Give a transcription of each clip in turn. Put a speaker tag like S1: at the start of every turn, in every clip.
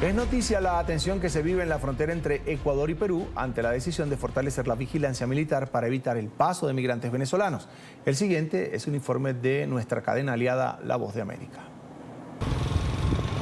S1: Es noticia la tensión que se vive en la frontera entre Ecuador y Perú ante la decisión de fortalecer la vigilancia militar para evitar el paso de migrantes venezolanos. El siguiente es un informe de nuestra cadena aliada La Voz de América.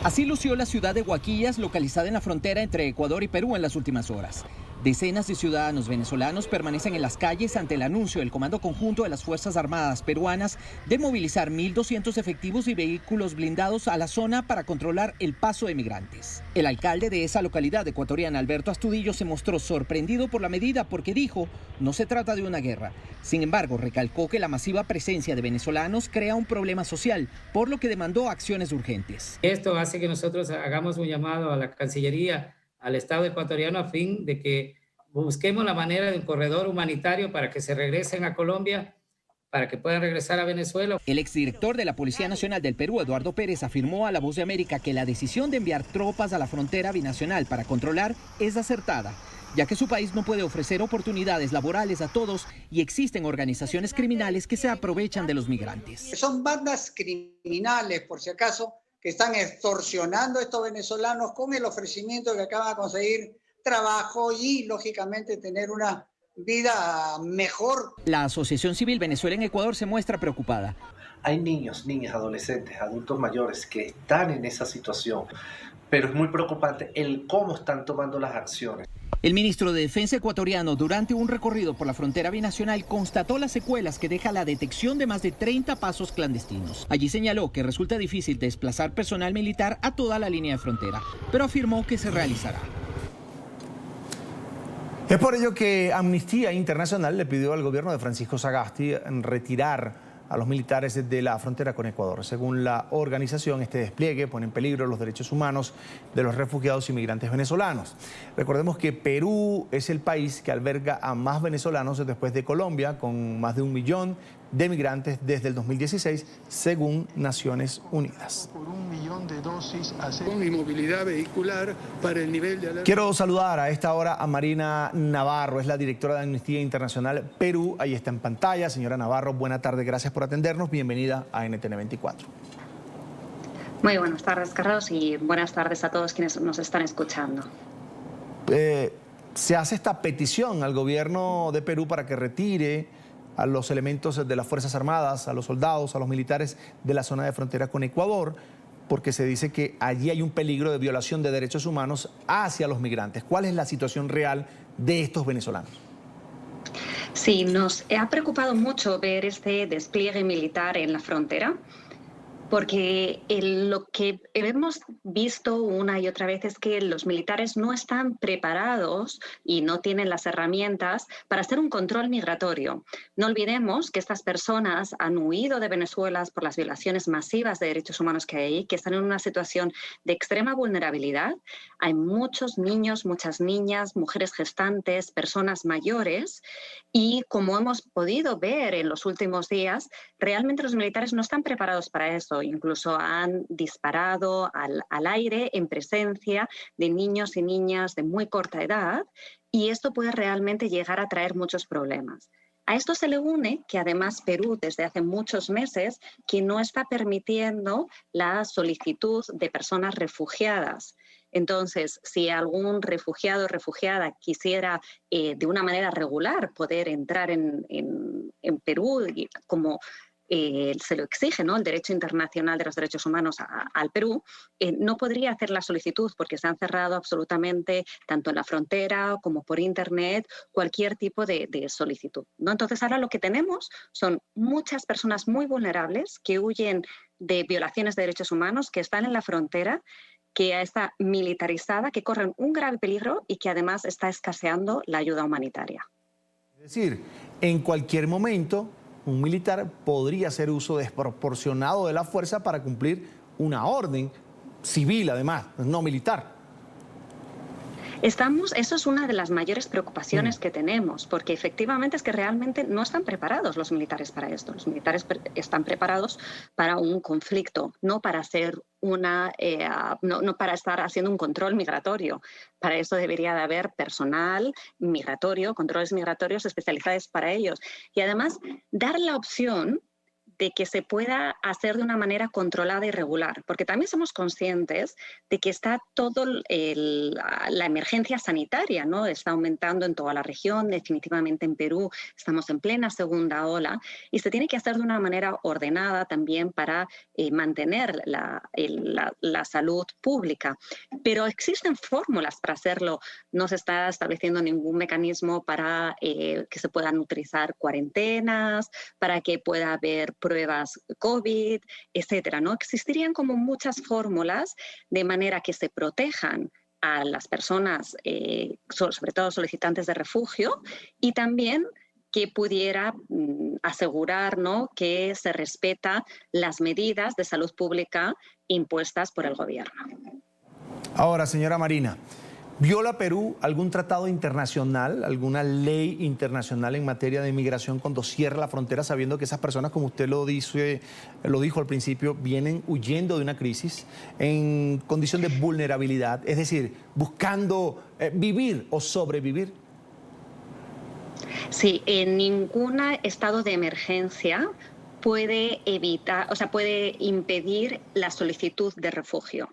S2: Así lució la ciudad de Huaquillas, localizada en la frontera entre Ecuador y Perú en las últimas horas. Decenas de ciudadanos venezolanos permanecen en las calles ante el anuncio del Comando Conjunto de las Fuerzas Armadas peruanas de movilizar 1.200 efectivos y vehículos blindados a la zona para controlar el paso de migrantes. El alcalde de esa localidad ecuatoriana, Alberto Astudillo, se mostró sorprendido por la medida porque dijo, no se trata de una guerra. Sin embargo, recalcó que la masiva presencia de venezolanos crea un problema social, por lo que demandó acciones urgentes.
S3: Esto hace que nosotros hagamos un llamado a la Cancillería, al Estado ecuatoriano, a fin de que busquemos la manera de un corredor humanitario para que se regresen a Colombia, para que puedan regresar a Venezuela.
S2: El exdirector de la Policía Nacional del Perú, Eduardo Pérez, afirmó a La Voz de América que la decisión de enviar tropas a la frontera binacional para controlar es acertada, ya que su país no puede ofrecer oportunidades laborales a todos y existen organizaciones criminales que se aprovechan de los migrantes.
S4: Son bandas criminales, por si acaso, que están extorsionando a estos venezolanos con el ofrecimiento de que acaban de conseguir trabajo y, lógicamente, tener una vida mejor.
S2: La Asociación Civil Venezuela en Ecuador se muestra preocupada.
S5: Hay niños, niñas, adolescentes, adultos mayores que están en esa situación, pero es muy preocupante el cómo están tomando las acciones.
S2: El ministro de Defensa ecuatoriano, durante un recorrido por la frontera binacional, constató las secuelas que deja la detección de más de 30 pasos clandestinos. Allí señaló que resulta difícil desplazar personal militar a toda la línea de frontera, pero afirmó que se realizará.
S1: Es por ello que Amnistía Internacional le pidió al gobierno de Francisco Sagasti retirar a los militares de la frontera con Ecuador. Según la organización, este despliegue pone en peligro los derechos humanos de los refugiados y migrantes venezolanos. Recordemos que Perú es el país que alberga a más venezolanos después de Colombia, con más de 1 millón de migrantes desde el 2016, según Naciones Unidas.
S6: Por 1 millón de dosis con inmovilidad vehicular para el nivel de alerta.
S1: Quiero saludar a esta hora a Marina Navarro, es la directora de Amnistía Internacional Perú. Ahí está en pantalla. Señora Navarro, buena tarde, gracias por atendernos. Bienvenida a NTN 24.
S7: Muy buenas tardes, Carlos, y buenas tardes a todos quienes nos están escuchando.
S1: Se hace esta petición al gobierno de Perú para que retire a los elementos de las Fuerzas Armadas, a los soldados, a los militares de la zona de frontera con Ecuador, porque se dice que allí hay un peligro de violación de derechos humanos hacia los migrantes. ¿Cuál es la situación real de estos venezolanos?
S7: Sí, nos ha preocupado mucho ver este despliegue militar en la frontera, porque lo que hemos visto una y otra vez es que los militares no están preparados y no tienen las herramientas para hacer un control migratorio. No olvidemos que estas personas han huido de Venezuela por las violaciones masivas de derechos humanos que hay, que están en una situación de extrema vulnerabilidad. Hay muchos niños, muchas niñas, mujeres gestantes, personas mayores, y como hemos podido ver en los últimos días, realmente los militares no están preparados para eso. Incluso han disparado al aire en presencia de niños y niñas de muy corta edad, y esto puede realmente llegar a traer muchos problemas. A esto se le une que además Perú desde hace muchos meses que no está permitiendo la solicitud de personas refugiadas. Entonces, si algún refugiado o refugiada quisiera de una manera regular poder entrar en Perú, como se lo exige, ¿no?, el derecho internacional de los derechos humanos al Perú, no podría hacer la solicitud porque se han cerrado absolutamente, tanto en la frontera como por internet, cualquier tipo de solicitud, ¿no? Entonces ahora lo que tenemos son muchas personas muy vulnerables que huyen de violaciones de derechos humanos, que están en la frontera, que está militarizada, que corren un grave peligro y que además está escaseando la ayuda humanitaria.
S1: Es decir, en cualquier momento un militar podría hacer uso desproporcionado de la fuerza para cumplir una orden civil, además, no militar.
S7: Eso es una de las mayores preocupaciones que tenemos, porque efectivamente es que realmente no están preparados los militares para esto. Los militares están preparados para un conflicto, no para hacer no para estar haciendo un control migratorio. Para eso debería de haber personal migratorio, controles migratorios especializados para ellos. Y además dar la opción de que se pueda hacer de una manera controlada y regular, porque también somos conscientes de que está toda la emergencia sanitaria, ¿no? Está aumentando en toda la región, definitivamente en Perú estamos en plena segunda ola y se tiene que hacer de una manera ordenada también para mantener la salud pública. Pero existen fórmulas para hacerlo, no se está estableciendo ningún mecanismo para que se puedan utilizar cuarentenas, para que pueda haber pruebas COVID, etcétera, ¿no? Existirían como muchas fórmulas de manera que se protejan a las personas, sobre todo solicitantes de refugio, y también que pudiera asegurar, ¿no?, que se respeta las medidas de salud pública impuestas por el gobierno.
S1: Ahora, señora Marina, ¿viola Perú algún tratado internacional, alguna ley internacional en materia de migración cuando cierra la frontera, sabiendo que esas personas, como usted lo dijo al principio, vienen huyendo de una crisis en condición de vulnerabilidad, es decir, buscando vivir o sobrevivir?
S7: Sí, en ningún estado de emergencia puede evitar, o sea, puede impedir la solicitud de refugio.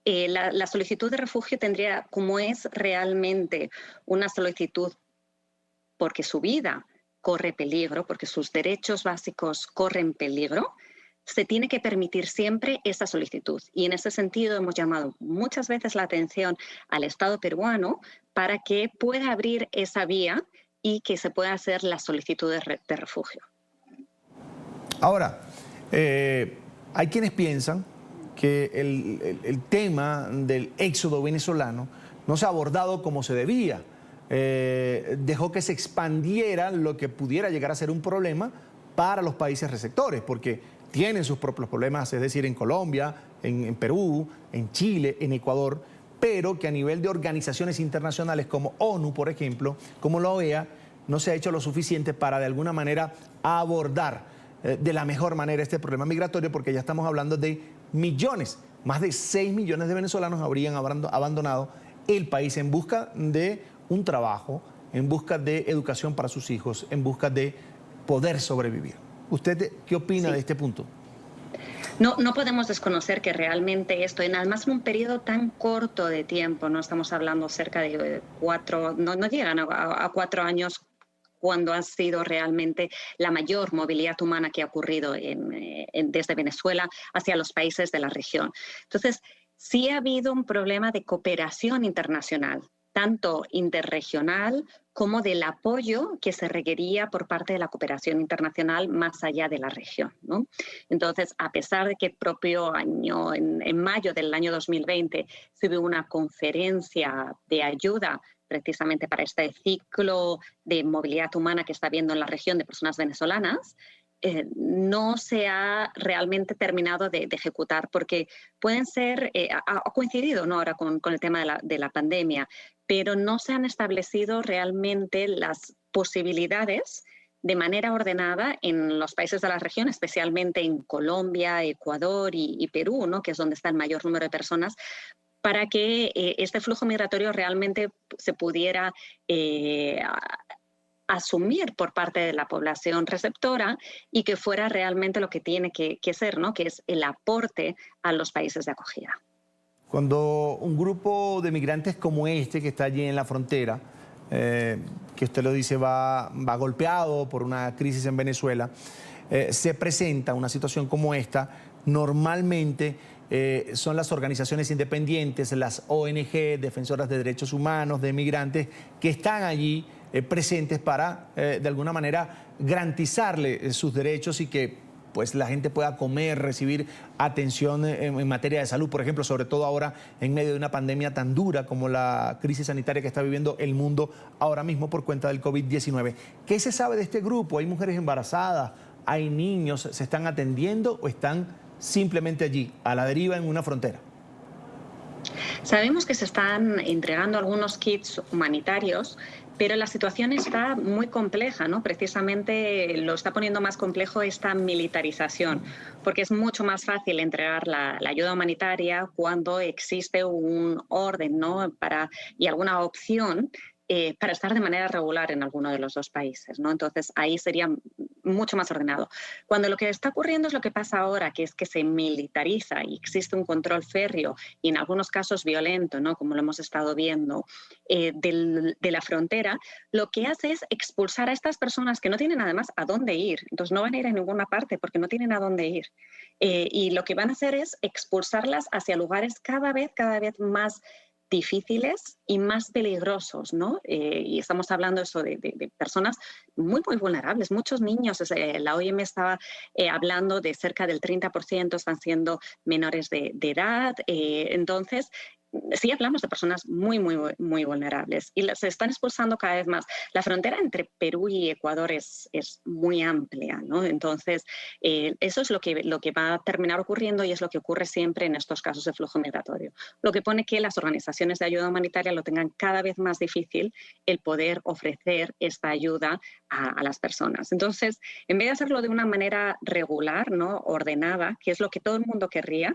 S7: La solicitud de refugio tendría, como es realmente una solicitud porque su vida corre peligro, porque sus derechos básicos corren peligro, se tiene que permitir siempre esa solicitud. Y en ese sentido hemos llamado muchas veces la atención al Estado peruano para que pueda abrir esa vía y que se pueda hacer la solicitud de refugio.
S1: Ahora, hay quienes piensan que el tema del éxodo venezolano no se ha abordado como se debía. Dejó que se expandiera lo que pudiera llegar a ser un problema para los países receptores, porque tienen sus propios problemas, es decir, en Colombia, en Perú, en Chile, en Ecuador, pero que a nivel de organizaciones internacionales como ONU, por ejemplo, como la OEA, no se ha hecho lo suficiente para de alguna manera abordar de la mejor manera este problema migratorio, porque ya estamos hablando de millones, más de 6 millones de venezolanos habrían abandonado el país en busca de un trabajo, en busca de educación para sus hijos, en busca de poder sobrevivir. ¿Usted qué opina de este punto?
S7: No podemos desconocer que realmente esto, además en un periodo tan corto de tiempo, no estamos hablando cerca de 4, no llegan a 4 años, cuando ha sido realmente la mayor movilidad humana que ha ocurrido desde Venezuela hacia los países de la región. Entonces, sí ha habido un problema de cooperación internacional, tanto interregional como del apoyo que se requería por parte de la cooperación internacional más allá de la región, ¿no? Entonces, a pesar de que el propio año, en mayo del año 2020, se hubo una conferencia de ayuda precisamente para este ciclo de movilidad humana que está habiendo en la región de personas venezolanas, no se ha realmente terminado de ejecutar, porque pueden ser, ha coincidido, ¿no?, ahora con el tema de la pandemia, pero no se han establecido realmente las posibilidades de manera ordenada en los países de la región, especialmente en Colombia, Ecuador y Perú, ¿no?, que es donde está el mayor número de personas, para que este flujo migratorio realmente se pudiera asumir por parte de la población receptora y que fuera realmente lo que tiene que ser, ¿no?, que es el aporte a los países de acogida.
S1: Cuando un grupo de migrantes como este que está allí en la frontera, que usted lo dice va golpeado por una crisis en Venezuela, se presenta una situación como esta, normalmente son las organizaciones independientes, las ONG, defensoras de derechos humanos, de migrantes, que están allí presentes para, de alguna manera, garantizarle sus derechos y que pues, la gente pueda comer, recibir atención en materia de salud, por ejemplo, sobre todo ahora en medio de una pandemia tan dura como la crisis sanitaria que está viviendo el mundo ahora mismo por cuenta del COVID-19. ¿Qué se sabe de este grupo? ¿Hay mujeres embarazadas? ¿Hay niños? ¿Se están atendiendo o están simplemente allí, a la deriva en una frontera?
S7: Sabemos que se están entregando algunos kits humanitarios, pero la situación está muy compleja, ¿no? Precisamente lo está poniendo más complejo esta militarización, porque es mucho más fácil entregar la ayuda humanitaria cuando existe un orden, ¿no?, y alguna opción para estar de manera regular en alguno de los dos países, ¿no? Entonces, ahí sería mucho más ordenado. Cuando lo que está ocurriendo es lo que pasa ahora, que es que se militariza y existe un control férreo y en algunos casos violento, ¿no? Como lo hemos estado viendo, de la frontera, lo que hace es expulsar a estas personas que no tienen además a dónde ir. Entonces no van a ir a ninguna parte porque no tienen a dónde ir. Y lo que van a hacer es expulsarlas hacia lugares cada vez más difíciles y más peligrosos, ¿no? Y estamos hablando eso de personas muy vulnerables, muchos niños. La OIM estaba hablando de cerca del 30% están siendo menores de edad. Entonces, sí hablamos de personas muy vulnerables y se están expulsando cada vez más. La frontera entre Perú y Ecuador es muy amplia, ¿no? Entonces, eso es lo que va a terminar ocurriendo y es lo que ocurre siempre en estos casos de flujo migratorio. Lo que pone que las organizaciones de ayuda humanitaria lo tengan cada vez más difícil el poder ofrecer esta ayuda a las personas. Entonces, en vez de hacerlo de una manera regular, ¿no? Ordenada, que es lo que todo el mundo querría,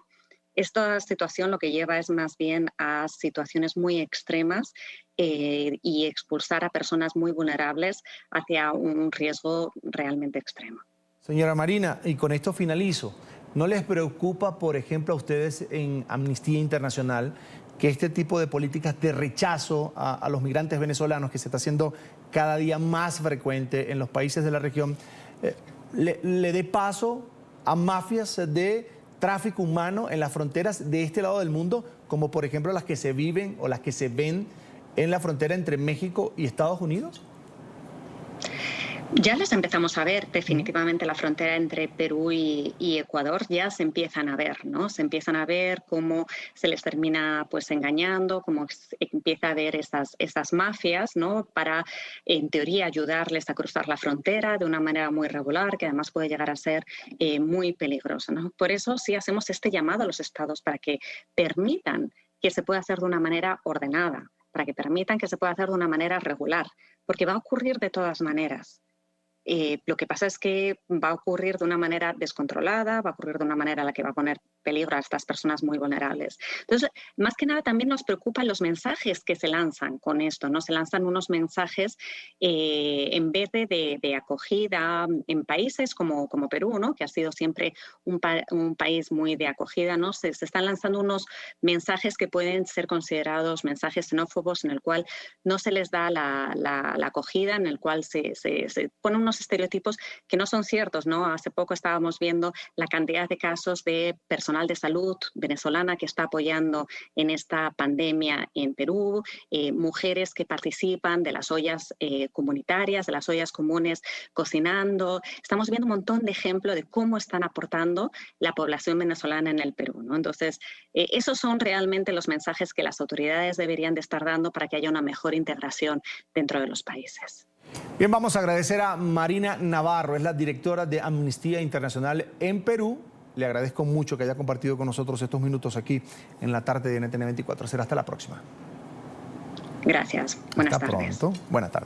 S7: esta situación lo que lleva es más bien a situaciones muy extremas y expulsar a personas muy vulnerables hacia un riesgo realmente extremo.
S1: Señora Marina, y con esto finalizo, ¿no les preocupa, por ejemplo, a ustedes en Amnistía Internacional que este tipo de políticas de rechazo a los migrantes venezolanos, que se está haciendo cada día más frecuente en los países de la región, le dé paso a mafias de tráfico humano en las fronteras de este lado del mundo, como por ejemplo las que se viven o las que se ven en la frontera entre México y Estados Unidos?
S7: Ya las empezamos a ver, definitivamente la frontera entre Perú y Ecuador ya se empiezan a ver, ¿no? Se empiezan a ver cómo se les termina pues engañando, cómo empieza a haber estas mafias, ¿no? Para, en teoría, ayudarles a cruzar la frontera de una manera muy regular, que además puede llegar a ser muy peligrosa, ¿no? Por eso sí hacemos este llamado a los estados para que permitan que se pueda hacer de una manera ordenada, para que permitan que se pueda hacer de una manera regular, porque va a ocurrir de todas maneras. Lo que pasa es que va a ocurrir de una manera descontrolada, va a ocurrir de una manera en la que va a poner peligro a estas personas muy vulnerables. Entonces, más que nada también nos preocupan los mensajes que se lanzan con esto, ¿no? Se lanzan unos mensajes en vez de acogida en países como Perú, ¿no? Que ha sido siempre un país muy de acogida, ¿no? Se están lanzando unos mensajes que pueden ser considerados mensajes xenófobos, en el cual no se les da la acogida, en el cual se ponen unos estereotipos que no son ciertos, ¿no? Hace poco estábamos viendo la cantidad de casos de personal de salud venezolana que está apoyando en esta pandemia en Perú, mujeres que participan de las ollas comunitarias, de las ollas comunes cocinando. Estamos viendo un montón de ejemplos de cómo están aportando la población venezolana en el Perú, ¿no? Entonces, esos son realmente los mensajes que las autoridades deberían de estar dando para que haya una mejor integración dentro de los países.
S1: Bien, vamos a agradecer a Marina Navarro, es la directora de Amnistía Internacional en Perú. Le agradezco mucho que haya compartido con nosotros estos minutos aquí en la tarde de NTN 24. Será hasta la próxima.
S7: Gracias. Buenas tardes.
S1: Hasta pronto. Buenas tardes.